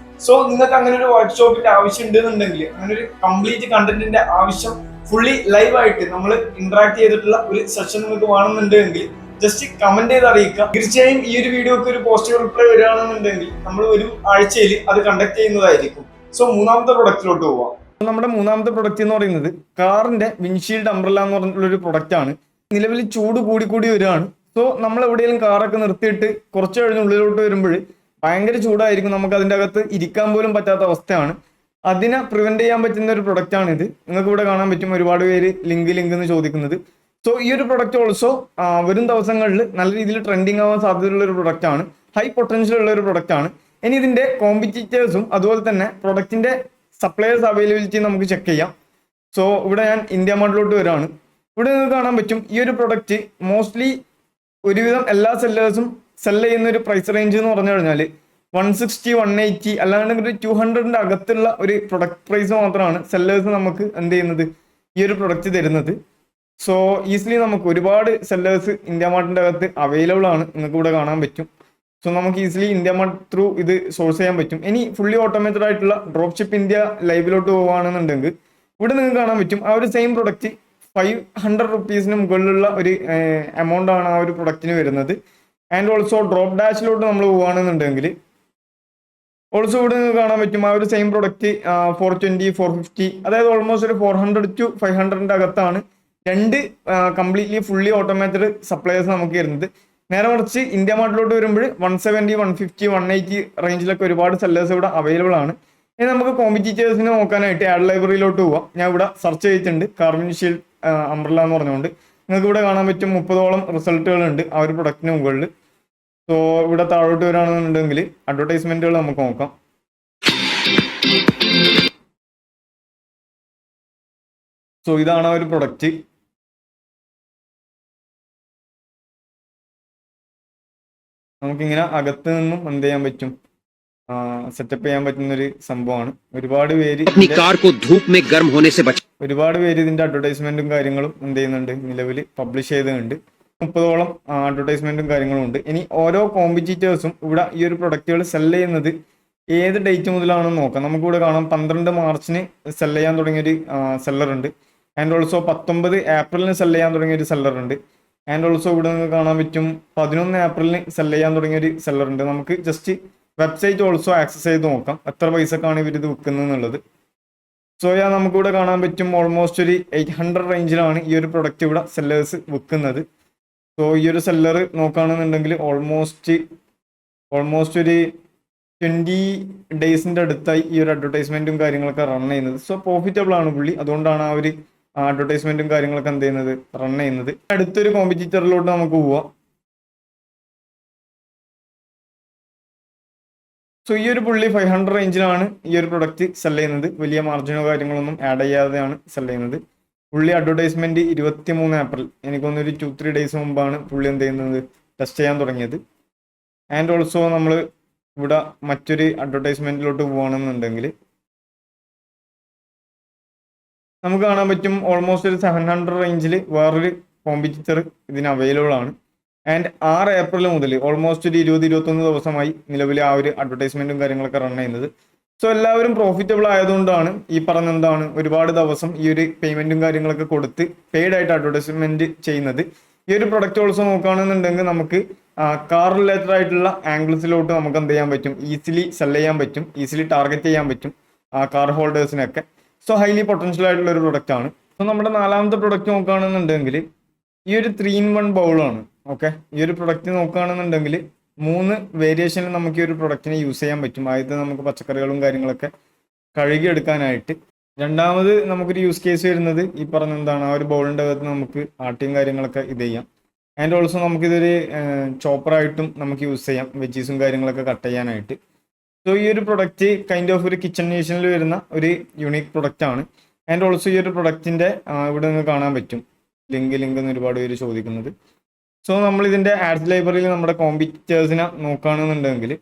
സോ നിങ്ങൾക്ക് അങ്ങനെ ഒരു വർക്ക്ഷോപ്പിന്റെ ആവശ്യം ഉണ്ടെന്നുണ്ടെങ്കിൽ, അങ്ങനെ ഒരു കംപ്ലീറ്റ് കണ്ടന്റിന്റെ ആവശ്യം ഫുള്ളി ലൈവ് ആയിട്ട് നമ്മൾ ഇന്ററാക്ട് ചെയ്തിട്ടുള്ള ഒരു സെഷൻ നിങ്ങൾക്ക് വേണമെന്നുണ്ടെങ്കിൽ ജസ്റ്റ് കമന്റ് ചെയ്ത് അറിയിക്കുക. തീർച്ചയായും ഈ ഒരു വീഡിയോക്ക് ഒരു പോസിറ്റീവ് റിപ്ലൈ വരികയാണെന്നുണ്ടെങ്കിൽ നമ്മൾ ഒരു ആഴ്ചയിൽ അത് കണ്ടക്ട് ചെയ്യുന്നതായിരിക്കും. സോ മൂന്നാമത്തെ പ്രൊഡക്റ്റിലോട്ട് പോവാം. നമ്മുടെ മൂന്നാമത്തെ പ്രൊഡക്റ്റ് എന്ന് പറയുന്നത് കാറിന്റെ വിൻഷീൽഡ് അംബ്രല്ല എന്ന് പറഞ്ഞിട്ടുള്ള ഒരു പ്രൊഡക്റ്റ് ആണ്. നിലവിൽ ചൂട് കൂടി വരികയാണ്. സോ നമ്മൾ എവിടെയെങ്കിലും കാറൊക്കെ നിർത്തിയിട്ട് കുറച്ച് കഴിഞ്ഞ് ഉള്ളിലോട്ട് വരുമ്പോൾ ഭയങ്കര ചൂടായിരിക്കും, നമുക്ക് അതിൻ്റെ അകത്ത് ഇരിക്കാൻ പോലും പറ്റാത്ത അവസ്ഥയാണ്. അതിനെ പ്രിവെന്റ് ചെയ്യാൻ പറ്റുന്ന ഒരു പ്രൊഡക്റ്റ് ആണ് ഇത്. നിങ്ങൾക്ക് ഇവിടെ കാണാൻ പറ്റും ഒരുപാട് പേര് ലിങ്ക് എന്ന് ചോദിക്കുന്നത്. സോ ഈ ഒരു പ്രൊഡക്റ്റ് ഓൾസോ വരും ദിവസങ്ങളിൽ നല്ല രീതിയിൽ ട്രെൻഡിങ് ആവാൻ സാധ്യതയുള്ള ഒരു പ്രൊഡക്റ്റ് ആണ്. ഹൈ പൊട്ടൻഷ്യൽ ഉള്ള ഒരു പ്രൊഡക്റ്റ് ആണ്. ഇനി ഇതിന്റെ കോമ്പറ്റീറ്റേഴ്സും അതുപോലെ തന്നെ പ്രൊഡക്റ്റിന്റെ സപ്ലയേഴ്സ് അവൈലബിലിറ്റി നമുക്ക് ചെക്ക് ചെയ്യാം. സോ ഇവിടെ ഞാൻ ഇന്ത്യ മാർട്ടിലോട്ട് വരികയാണ്. ഇവിടെ നിങ്ങൾക്ക് കാണാൻ പറ്റും ഈ ഒരു പ്രൊഡക്റ്റ് മോസ്റ്റ്ലി ഒരുവിധം എല്ലാ സെല്ലേഴ്സും സെല് ചെയ്യുന്ന ഒരു പ്രൈസ് റേഞ്ച് എന്ന് പറഞ്ഞു കഴിഞ്ഞാൽ 160, 180 അല്ലാണ്ട് ഒരു 200ന്റെ അകത്തുള്ള ഒരു പ്രൊഡക്റ്റ് പ്രൈസ് മാത്രമാണ് സെല്ലേഴ്സ് നമുക്ക് എന്ത് ചെയ്യുന്നത്, ഈ ഒരു പ്രൊഡക്റ്റ് തരുന്നത്. സോ ഈസിലി നമുക്ക് ഒരുപാട് സെല്ലേഴ്സ് ഇന്ത്യ മാർട്ടിന്റെ അകത്ത് അവൈലബിൾ ആണ്, നിങ്ങൾക്ക് ഇവിടെ കാണാൻ പറ്റും. സോ നമുക്ക് ഈസിലി ഇന്ത്യ മാർട്ട് ത്രൂ ഇത് സോഴ്സ് ചെയ്യാൻ പറ്റും. ഇനി ഫുള്ളി ഓട്ടോമേറ്റഡ് ആയിട്ടുള്ള ഡ്രോപ്പ് ഷിപ്പ് ഇന്ത്യ ലൈവിലോട്ട് പോകുകയാണെന്നുണ്ടെങ്കിൽ ഇവിടെ നിങ്ങൾക്ക് കാണാൻ പറ്റും ആ ഒരു സെയിം പ്രൊഡക്റ്റ് 500 റുപ്പീസിന് മുകളിലുള്ള ഒരു എമൗണ്ട് ആണ് ആ ഒരു പ്രൊഡക്റ്റിന് വരുന്നത്. ആൻഡ് ഓൾസോ ഡ്രോപ്പ് ഡാഷിലോട്ട് നമ്മൾ പോവുകയാണെന്നുണ്ടെങ്കിൽ ഓൾസോ ഇവിടെ നിങ്ങൾക്ക് കാണാൻ പറ്റും ആ ഒരു സെയിം പ്രൊഡക്റ്റ് 420, 450, അതായത് ഓൾമോസ്റ്റ് ഒരു 400 to 500ന്റെ അകത്താണ് രണ്ട് കംപ്ലീറ്റ്ലി ഫുള്ളി ഓട്ടോമേറ്റഡ് സപ്ലയേഴ്സ് നമുക്ക് വരുന്നത്. നേരെ മറിച്ച് ഇന്ത്യ മാർട്ടിലോട്ട് വരുമ്പോൾ 170, 150, 180 റേഞ്ചിലൊക്കെ ഒരുപാട് സെല്ലേഴ്സ് ഇവിടെ അവൈലബിൾ ആണ്. ഇനി നമുക്ക് കോമ്പറ്റീറ്റേഴ്സിനെ നോക്കാനായിട്ട് ആഡ് ലൈബ്രറിയിലോട്ട് പോവാം. ഞാൻ ഇവിടെ സെർച്ച് ചെയ്തിട്ടുണ്ട് കാർബൺ ഷീൽഡ് അംബ്രല്ല എന്ന് പറഞ്ഞുകൊണ്ട്. നിങ്ങൾക്ക് ഇവിടെ കാണാൻ പറ്റും 30ഓളം റിസൾട്ടുകളുണ്ട് ആ ഒരു പ്രൊഡക്റ്റിന് മുകളിൽ. സോ ഇവിടെ താഴോട്ട് വരികയാണെന്നുണ്ടെങ്കിൽ അഡ്വർടൈസ്മെന്റുകൾ നമുക്ക് നോക്കാം. സോ ഇതാണ് ആ ഒരു പ്രൊഡക്റ്റ്. നമുക്കിങ്ങനെ അകത്ത് നിന്നും എന്ത് ചെയ്യാൻ പറ്റും, സെറ്റപ്പ് ചെയ്യാൻ പറ്റുന്ന ഒരു സംഭവമാണ്. ഒരുപാട് പേര് ഇതിന്റെ അഡ്വർടൈസ്മെന്റും കാര്യങ്ങളും എന്ത് ചെയ്യുന്നുണ്ട്, നിലവിൽ പബ്ലിഷ് ചെയ്തിട്ടുണ്ട്. 30ഓളം അഡ്വർടൈസ്മെന്റും കാര്യങ്ങളും ഉണ്ട്. ഇനി ഓരോ കോമ്പറ്റീറ്റേഴ്സും ഇവിടെ ഈ ഒരു പ്രൊഡക്റ്റുകൾ സെല് ചെയ്യുന്നത് ഏത് ഡേറ്റ് മുതലാണെന്ന് നോക്കാം. നമുക്കിവിടെ കാണാം 12 മാർച്ചിന് സെല് ചെയ്യാൻ തുടങ്ങിയൊരു സെല്ലർ ഉണ്ട്. ആൻഡ് ഓൾസോ 19 ഏപ്രിലിന് സെല് ചെയ്യാൻ തുടങ്ങിയൊരു സെല്ലർ ഉണ്ട്. ആൻഡ് ഓൾസോ ഇവിടെ നിങ്ങൾക്ക് കാണാൻ പറ്റും 11 ഏപ്രിലിന് സെല് ചെയ്യാൻ തുടങ്ങിയൊരു സെല്ലർ ഉണ്ട്. നമുക്ക് ജസ്റ്റ് വെബ്സൈറ്റ് ഓൾസോ ആക്സസ് ചെയ്ത് നോക്കാം എത്ര പൈസക്കാണ് ഇവർ ഇത് വിൽക്കുന്നത് എന്നുള്ളത്. സോ നമുക്കിവിടെ കാണാൻ പറ്റും ഓൾമോസ്റ്റ് ഒരു 800 റേഞ്ചിലാണ് ഈ ഒരു പ്രൊഡക്റ്റ് ഇവിടെ സെല്ലേഴ്സ് വിൽക്കുന്നത്. സോ ഈ ഒരു സെല്ലർ നോക്കുകയാണെന്നുണ്ടെങ്കിൽ ഓൾമോസ്റ്റ് ഒരു 20 ഡേയ്സിൻ്റെ അടുത്തായി ഈ ഒരു അഡ്വർടൈസ്മെന്റും കാര്യങ്ങളൊക്കെ റൺ ചെയ്യുന്നത്. സോ പ്രോഫിറ്റബിൾ ആണ് പുള്ളി, അതുകൊണ്ടാണ് ആ ഒരു അഡ്വർടൈസ്മെന്റും കാര്യങ്ങളൊക്കെ എന്ത് ചെയ്യുന്നത്, റൺ ചെയ്യുന്നത്. അടുത്തൊരു കോമ്പറ്റീറ്ററിലോട്ട് നമുക്ക് പോവാം. സോ ഈ ഒരു പുള്ളി 500 റേഞ്ചിലാണ് ഈ ഒരു പ്രൊഡക്റ്റ് സെല് ചെയ്യുന്നത്. വലിയ മാർജിനോ കാര്യങ്ങളൊന്നും ആഡ് ചെയ്യാതെയാണ് സെല് ചെയ്യുന്നത്. പുള്ളി അഡ്വർടൈസ്മെന്റ് 23 ഏപ്രിൽ, എനിക്കൊന്നൊരു 2-3 ഡേയ്സ് മുമ്പാണ് പുള്ളി എന്ത് ചെയ്യുന്നത്, ടെസ്റ്റ് ചെയ്യാൻ തുടങ്ങിയത്. ആൻഡ് ഓൾസോ നമ്മൾ ഇവിടെ മറ്റൊരു അഡ്വർടൈസ്മെന്റിലോട്ട് പോവുകയാണെന്നുണ്ടെങ്കിൽ നമുക്ക് കാണാൻ പറ്റും ഓൾമോസ്റ്റ് ഒരു 700 റേഞ്ചിൽ വേറൊരു കോമ്പറ്റീറ്റർ ഇതിന് അവൈലബിൾ ആണ്. ആൻഡ് 6 ഏപ്രിൽ മുതൽ ഓൾമോസ്റ്റ് ഒരു 20-21 ദിവസമായി നിലവിൽ ആ ഒരു അഡ്വർടൈസ്മെന്റും കാര്യങ്ങളൊക്കെ റൺ ചെയ്യുന്നത്. സോ എല്ലാവരും പ്രോഫിറ്റബിൾ ആയതുകൊണ്ടാണ് ഈ പറഞ്ഞ എന്താണ് ഒരുപാട് ദിവസം ഈ ഒരു പേയ്മെന്റും കാര്യങ്ങളൊക്കെ കൊടുത്ത് പെയ്ഡ് ആയിട്ട് അഡ്വർടൈസ്മെന്റ് ചെയ്യുന്നത്. ഈ ഒരു പ്രൊഡക്റ്റ് ഓൾസോ നോക്കുകയാണെന്നുണ്ടെങ്കിൽ നമുക്ക് കാർ റിലേറ്റഡ് ആയിട്ടുള്ള ആംഗിൾസിലോട്ട് നമുക്ക് എന്ത് ചെയ്യാൻ പറ്റും, ഈസിലി സെൽ ചെയ്യാൻ പറ്റും, ഈസിലി ടാർഗറ്റ് ചെയ്യാൻ പറ്റും കാർ ഹോൾഡേഴ്സിനൊക്കെ. സോ ഹൈലി പൊട്ടൻഷ്യൽ ആയിട്ടുള്ള ഒരു പ്രൊഡക്റ്റ് ആണ്. സോ നമ്മുടെ നാലാമത്തെ പ്രൊഡക്റ്റ് നോക്കുകയാണെന്നുണ്ടെങ്കിൽ ഈ ഒരു 3-in-1 ബൗളാണ്. ഓക്കെ, ഈ ഒരു പ്രൊഡക്റ്റ് നോക്കുകയാണെന്നുണ്ടെങ്കിൽ 3 വേരിയേഷനിൽ നമുക്ക് ഈ ഒരു പ്രൊഡക്റ്റിനെ യൂസ് ചെയ്യാൻ പറ്റും. ആദ്യത്തെ നമുക്ക് പച്ചക്കറികളും കാര്യങ്ങളൊക്കെ കഴുകിയെടുക്കാനായിട്ട്. രണ്ടാമത് നമുക്കൊരു യൂസ് കേസ് വരുന്നത് ഈ പറഞ്ഞ എന്താണ് ആ ഒരു ബൗളിൻ്റെ അകത്ത് നമുക്ക് ആട്ടിയും കാര്യങ്ങളൊക്കെ ഇത് ചെയ്യാം. ആൻഡ് ഓൾസോ നമുക്കിതൊരു ചോപ്പറായിട്ടും നമുക്ക് യൂസ് ചെയ്യാം, വെജീസും കാര്യങ്ങളൊക്കെ കട്ട് ചെയ്യാനായിട്ട്. സോ ഈ ഒരു പ്രൊഡക്റ്റ് കൈൻഡ് ഓഫ് ഒരു കിച്ചൺ നേഷനിൽ വരുന്ന ഒരു യുണീക്ക് പ്രൊഡക്റ്റ് ആണ്. ആൻഡ് ഓൾസോ ഈ ഒരു പ്രൊഡക്റ്റിൻ്റെ ഇവിടെ നിങ്ങൾക്ക് കാണാൻ പറ്റും ലിങ്ക് എന്ന് ഒരുപാട് പേര് ചോദിക്കുന്നത്. സോ നമ്മൾ ഇതിൻ്റെ ആഡ്സ് ലൈബ്രറിയിൽ നമ്മുടെ കോമ്പറ്റീറ്റേഴ്സിനെ നോക്കുകയാണെന്നുണ്ടെങ്കിൽ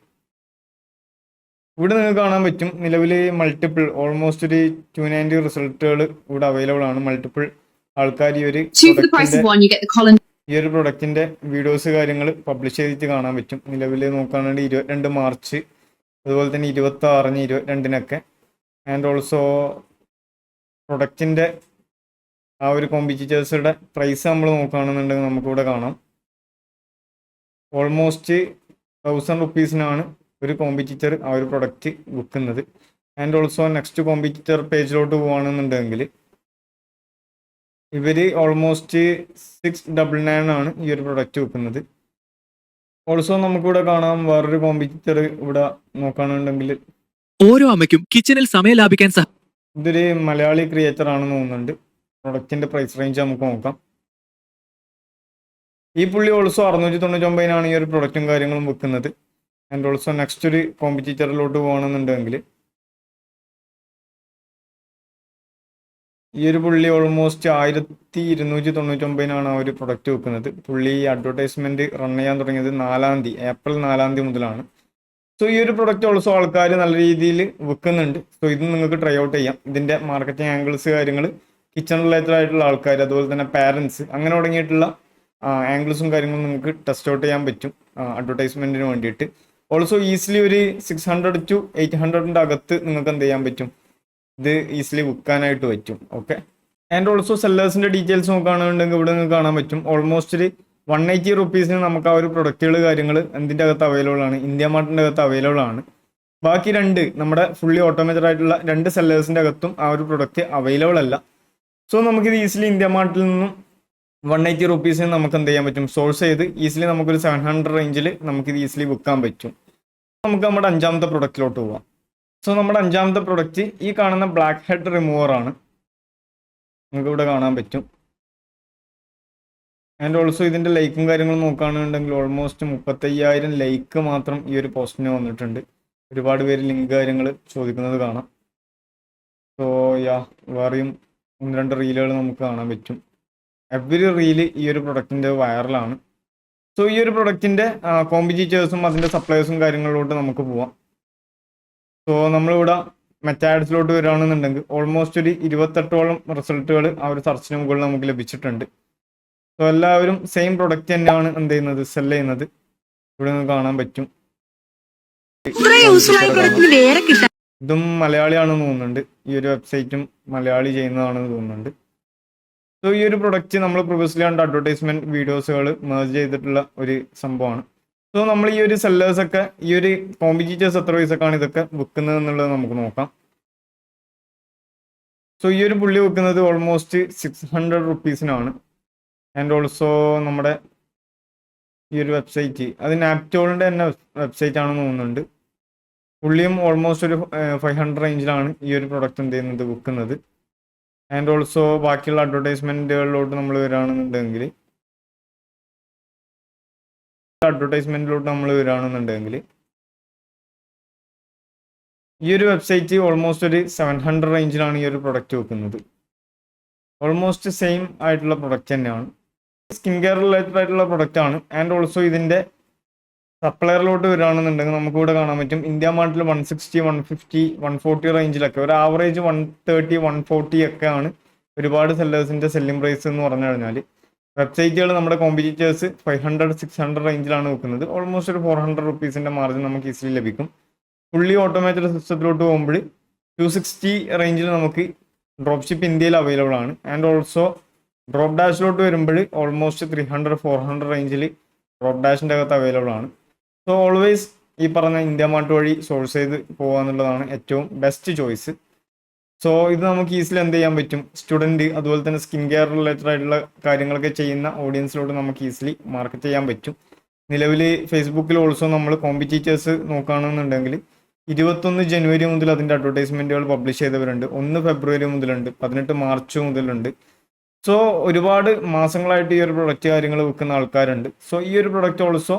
ഇവിടെ നിങ്ങൾക്ക് കാണാൻ പറ്റും നിലവിൽ മൾട്ടിപ്പിൾ ഓൾമോസ്റ്റ് ഒരു 290 റിസൾട്ടുകൾ ഇവിടെ അവൈലബിൾ ആണ്. മൾട്ടിപ്പിൾ ആൾക്കാർ ഈ ഒരു പ്രൊഡക്റ്റിന്റെ വീഡിയോസ് കാര്യങ്ങൾ പബ്ലിഷ് ചെയ്തിട്ട് കാണാൻ പറ്റും. നിലവിൽ നോക്കുകയാണെങ്കിൽ 22 മാർച്ച്, അതുപോലെ തന്നെ 26-ന് 22-നൊക്കെ. ആൻഡ് ഓൾസോ പ്രൊഡക്റ്റിന്റെ ആ ഒരു കോമ്പറ്റീറ്റേഴ്സുടെ പ്രൈസ് നമ്മൾ നോക്കുകയാണെന്നുണ്ടെങ്കിൽ നമുക്കിവിടെ കാണാം ഓൾമോസ്റ്റ് 1000 റുപ്പീസിനാണ് ഒരു കോമ്പറ്റീറ്റർ ആ ഒരു പ്രൊഡക്റ്റ് വിൽക്കുന്നത്. ആൻഡ് ഓൾസോ നെക്സ്റ്റ് കോമ്പറ്റീറ്റർ പേജിലോട്ട് പോകുകയാണെന്നുണ്ടെങ്കിൽ ഇവർ ഓൾമോസ്റ്റ് 699 ആണ് ഈ ഒരു പ്രൊഡക്റ്റ് വിൽക്കുന്നത്. ഓൾസോ നമുക്കിവിടെ കാണാം വേറൊരു കോമ്പറ്റീറ്റർ ഇവിടെ നോക്കുകയാണെന്നുണ്ടെങ്കിൽ ഓരോ അമ്മയ്ക്കും കിച്ചണിൽ സമയം ലാഭിക്കാൻ ഇതൊരു മലയാളി ക്രിയേറ്റർ ആണെന്ന് തോന്നുന്നുണ്ട്. പ്രൊഡക്റ്റിന്റെ പ്രൈസ് റേഞ്ച് നമുക്ക് നോക്കാം. ഈ പുള്ളി ഓൾസോ 699 ഈ ഒരു പ്രൊഡക്റ്റും കാര്യങ്ങളും വിൽക്കുന്നത്. ആൻഡ് ഓൾസോ നെക്സ്റ്റ് ഒരു കോമ്പറ്റീറ്ററിലോട്ട് പോകണമെന്നുണ്ടെങ്കിൽ ഈ ഒരു പുള്ളി ഓൾമോസ്റ്റ് 1299 ആ ഒരു പ്രൊഡക്റ്റ് വിൽക്കുന്നത്. പുള്ളി അഡ്വർടൈസ്മെന്റ് റൺ ചെയ്യാൻ തുടങ്ങിയത് ഏപ്രിൽ 4 മുതലാണ്. സോ ഈ ഒരു പ്രൊഡക്റ്റ് ഓൾസോ ആൾക്കാർ നല്ല രീതിയിൽ വിൽക്കുന്നുണ്ട്. സോ ഇത് നിങ്ങൾക്ക് ട്രൈ ഔട്ട് ചെയ്യാം. ഇതിന്റെ മാർക്കറ്റിംഗ് ആംഗിൾസ് കാര്യങ്ങൾ കിച്ചൺ റിലേറ്റഡ് ആയിട്ടുള്ള ആൾക്കാർ, അതുപോലെ തന്നെ പാരൻസ്, അങ്ങനെ തുടങ്ങിയിട്ടുള്ള ആംഗിൾസും കാര്യങ്ങളും നിങ്ങൾക്ക് ടെസ്റ്റ് ഔട്ട് ചെയ്യാൻ പറ്റും അഡ്വർടൈസ്മെന്റിന് വേണ്ടിയിട്ട്. ഓൾസോ ഈസിലി ഒരു 600 to 800 അകത്ത് നിങ്ങൾക്ക് എന്ത് ചെയ്യാൻ പറ്റും, ഇത് ഈസിലി വിൽക്കാനായിട്ട് പറ്റും. ഓക്കെ, ആൻഡ് ഓൾസോ സെല്ലേഴ്സിന്റെ ഡീറ്റെയിൽസ് നോക്കുകയാണെന്നുണ്ടെങ്കിൽ ഇവിടെ നിങ്ങൾക്ക് കാണാൻ പറ്റും ഓൾമോസ്റ്റ് ഒരു 180 റുപ്പീസിന് നമുക്ക് ആ ഒരു പ്രൊഡക്റ്റുകൾ കാര്യങ്ങൾ എന്തിൻ്റെ അകത്ത് അവൈലബിൾ ആണ്, ഇന്ത്യ മാർട്ടിൻ്റെ അകത്ത് അവൈലബിൾ ആണ്. ബാക്കി 2 നമ്മുടെ ഫുള്ളി ഓട്ടോമേറ്റഡ് ആയിട്ടുള്ള 2 സെല്ലേഴ്സിൻ്റെ അകത്തും ആ ഒരു പ്രൊഡക്റ്റ് അവൈലബിൾ അല്ല. സോ നമുക്കിത് ഈസിലി ഇന്ത്യ മാർട്ടിൽ നിന്നും 180 റുപ്പീസിന് നമുക്ക് എന്ത് ചെയ്യാൻ പറ്റും, സോഴ്സ് ചെയ്ത് ഈസിലി നമുക്കൊരു 700 റേഞ്ചിൽ നമുക്കിത് ഈസിലി വിൽക്കാൻ പറ്റും. നമുക്ക് നമ്മുടെ 5ാമത്തെ പ്രൊഡക്റ്റിലോട്ട് പോവാം. സോ നമ്മുടെ 5ാമത്തെ പ്രൊഡക്റ്റ് ഈ കാണുന്ന ബ്ലാക്ക് ഹെഡ് റിമൂവർ ആണ്. നമുക്ക് ഇവിടെ കാണാൻ പറ്റും. ആൻഡ് ഓൾസോ ഇതിൻ്റെ ലൈക്കും കാര്യങ്ങളും നോക്കുകയാണെന്നുണ്ടെങ്കിൽ ഓൾമോസ്റ്റ് 35,000 ലൈക്ക് മാത്രം ഈ ഒരു പോസ്റ്റിന് വന്നിട്ടുണ്ട്. ഒരുപാട് പേര് ലിങ്ക് കാര്യങ്ങൾ ചോദിക്കുന്നത് കാണാം. സോ വേറെയും 1-2 റീലുകൾ നമുക്ക് കാണാൻ പറ്റും. എവറി റീല് ഈ ഒരു പ്രൊഡക്റ്റിൻ്റെ വൈറലാണ്. സോ ഈ ഒരു പ്രൊഡക്റ്റിൻ്റെ കോമ്പറ്റീറ്റേഴ്സും അതിൻ്റെ സപ്ലൈസും കാര്യങ്ങളിലോട്ട് നമുക്ക് പോവാം. സോ നമ്മളിവിടെ മെറ്റാഡ്സിലോട്ട് വരികയാണെന്നുണ്ടെങ്കിൽ ഓൾമോസ്റ്റ് ഒരു 28ഓളം റിസൾട്ടുകൾ ആ ഒരു സെർച്ചിന് മുകളിൽ നമുക്ക് ലഭിച്ചിട്ടുണ്ട്. സോ എല്ലാവരും സെയിം പ്രൊഡക്റ്റ് തന്നെയാണ് എന്ത് ചെയ്യുന്നത്, സെൽ ചെയ്യുന്നത്. ഇവിടെ നിന്ന് കാണാൻ പറ്റും. ഇതും മലയാളിയാണെന്ന് തോന്നുന്നുണ്ട്. ഈ ഒരു വെബ്സൈറ്റും മലയാളി ചെയ്യുന്നതാണെന്ന് തോന്നുന്നുണ്ട്. സോ ഈ ഒരു പ്രൊഡക്റ്റ് നമ്മൾ പ്രീവിയസ്ലി കണ്ട അഡ്വർടൈസ്മെന്റ് വീഡിയോസുകൾ മേർജ് ചെയ്തിട്ടുള്ള ഒരു സംഭവമാണ്. സോ നമ്മൾ ഈ ഒരു സെല്ലേഴ്സൊക്കെ ഈ ഒരു കോമ്പറ്റീറ്റേഴ്സ് എത്ര പൈസക്കാണ് ഇതൊക്കെ വിൽക്കുന്നത് എന്നുള്ളത് നമുക്ക് നോക്കാം. സോ ഈ ഒരു പുള്ളി വിൽക്കുന്നത് ഓൾമോസ്റ്റ് 600 റുപ്പീസിനാണ്. ആൻഡ് ഓൾസോ നമ്മുടെ ഈ ഒരു വെബ്സൈറ്റ് അത് നാപ്റ്റോളിൻ്റെ തന്നെ വെബ്സൈറ്റ് ആണെന്ന് തോന്നുന്നുണ്ട്. പുള്ളിയും ഓൾമോസ്റ്റ് ഒരു 500 റേഞ്ചിലാണ് ഈ ഒരു പ്രൊഡക്റ്റ് എന്ത് ചെയ്യുന്നത്, വിൽക്കുന്നത്. ആൻഡ് ഓൾസോ ബാക്കിയുള്ള അഡ്വർടൈസ്മെന്റുകളിലോട്ട് നമ്മൾ വരികയാണെന്നുണ്ടെങ്കിൽ ഈ ഒരു വെബ്സൈറ്റ് ഓൾമോസ്റ്റ് ഒരു 700 റേഞ്ചിലാണ് ഈ ഒരു പ്രൊഡക്റ്റ് വെക്കുന്നത്. ഓൾമോസ്റ്റ് സെയിം ആയിട്ടുള്ള പ്രൊഡക്റ്റ് തന്നെയാണ്. സ്കിൻ കെയർ റിലേറ്റഡ് ആയിട്ടുള്ള പ്രൊഡക്റ്റ് ആണ്. ആൻഡ് ഓൾസോ ഇതിൻ്റെ സപ്ലയറിലോട്ട് വരികയാണെന്നുണ്ടെങ്കിൽ നമുക്കിവിടെ കാണാൻ പറ്റും ഇന്ത്യ മാർട്ടിൽ 160, 150, 140 റേഞ്ചിലൊക്കെ ഒരു ആവറേജ് 130, 140 ഒക്കെ ആണ് ഒരുപാട് സെല്ലേഴ്സിന്റെ സെല്ലിംഗ് പ്രൈസ് എന്ന് പറഞ്ഞു കഴിഞ്ഞാൽ വെബ്സൈറ്റുകൾ നമ്മുടെ കോമ്പറ്റീറ്റേഴ്സ് 500-600 റേഞ്ചിലാണ് വെക്കുന്നത്. ഓൾമോസ്റ്റ് ഒരു 400 റുപ്പീസിന്റെ മാർജിൻ നമുക്ക് ഈസിലി ലഭിക്കും. ഫുള്ളി ഓട്ടോമേറ്റഡ് സിസ്റ്റത്തിലോട്ട് പോകുമ്പോൾ 260 റേഞ്ചിൽ നമുക്ക് ഡ്രോപ്പ് ഷിപ്പ് ഇന്ത്യയിൽ അവൈലബിൾ ആണ്. ആൻഡ് ഓൾസോ ഡ്രോപ്പ് ഡാഷിലോട്ട് വരുമ്പോൾ ഓൾമോസ്റ്റ് 300-400 റേഞ്ചിൽ ഡ്രോപ്പ് ഡാഷിൻ്റെ അകത്ത് അവൈലബിൾ ആണ്. സോ ഓൾവേസ് ഈ പറഞ്ഞ ഇന്ത്യ മാർട്ട് വഴി സോഴ്സ് ചെയ്ത് പോകുക എന്നുള്ളതാണ് ഏറ്റവും ബെസ്റ്റ് ചോയ്സ്. സോ ഇത് നമുക്ക് ഈസിലി എന്ത് ചെയ്യാൻ പറ്റും, സ്റ്റുഡൻറ്റ് അതുപോലെ തന്നെ സ്കിൻ കെയർ റിലേറ്റഡ് ആയിട്ടുള്ള കാര്യങ്ങളൊക്കെ ചെയ്യുന്ന ഓഡിയൻസിലോട്ട് നമുക്ക് ഈസിലി മാർക്കറ്റ് ചെയ്യാൻ പറ്റും. നിലവിൽ ഫേസ്ബുക്കിൽ ഓൾസോ നമ്മൾ കോമ്പറ്റീറ്റേഴ്സ് നോക്കുകയാണെന്നുണ്ടെങ്കിൽ 21 ജനുവരി മുതൽ അതിൻ്റെ അഡ്വർടൈസ്മെൻറ്റുകൾ പബ്ലിഷ് ചെയ്തവരുണ്ട്, 1 ഫെബ്രുവരി മുതലുണ്ട്, 18 മാർച്ച് മുതലുണ്ട്. സോ ഒരുപാട് മാസങ്ങളായിട്ട് ഈ ഒരു പ്രൊഡക്റ്റ് കാര്യങ്ങൾ വിൽക്കുന്ന ആൾക്കാരുണ്ട്. സോ ഈ ഒരു പ്രൊഡക്റ്റ് ഓൾസോ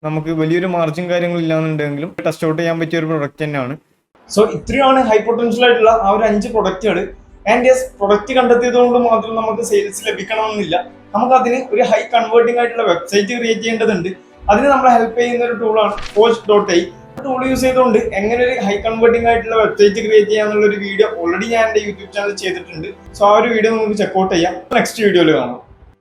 നമുക്ക് വലിയൊരു മാർജിൻ കാര്യങ്ങൾ ഇല്ലാന്നുണ്ടെങ്കിലും ടെസ്റ്റ് ഔട്ട് ചെയ്യാൻ പറ്റിയ ഒരു പ്രൊഡക്റ്റ് തന്നെയാണ്. സോ ഇത്രയാണ് ഹൈ പൊട്ടൻഷ്യൽ ആയിട്ടുള്ള ആ ഒരു 5 പ്രൊഡക്റ്റുകൾ. ആൻഡ് യെസ്, പ്രൊഡക്റ്റ് കണ്ടെത്തിയത് കൊണ്ട് മാത്രം നമുക്ക് സെയിൽസ് ലഭിക്കണമെന്നില്ല. നമുക്ക് അതിന് ഒരു ഹൈ കൺവേർട്ടിംഗ് ആയിട്ടുള്ള വെബ്സൈറ്റ് ക്രിയേറ്റ് ചെയ്യേണ്ടതുണ്ട്. അതിന് നമ്മളെ ഹെൽപ്പ് ചെയ്യുന്ന ഒരു ടൂളാണ് Coach.ai. ടൂൾ യൂസ് ചെയ്തുകൊണ്ട് എങ്ങനെ ഒരു ഹൈ കൺവേർട്ടിംഗ് ആയിട്ടുള്ള വെബ്സൈറ്റ് ക്രിയേറ്റ് ചെയ്യാന്നുള്ള ഒരു വീഡിയോ ഓൾറെഡി ഞാൻ എൻ്റെ യൂട്യൂബ് ചാനൽ ചെയ്തിട്ടുണ്ട്. സോ ആ ഒരു വീഡിയോ നമുക്ക് ചെക്കൗട്ട് ചെയ്യാം. നെക്സ്റ്റ് വീഡിയോയിൽ കാണാം.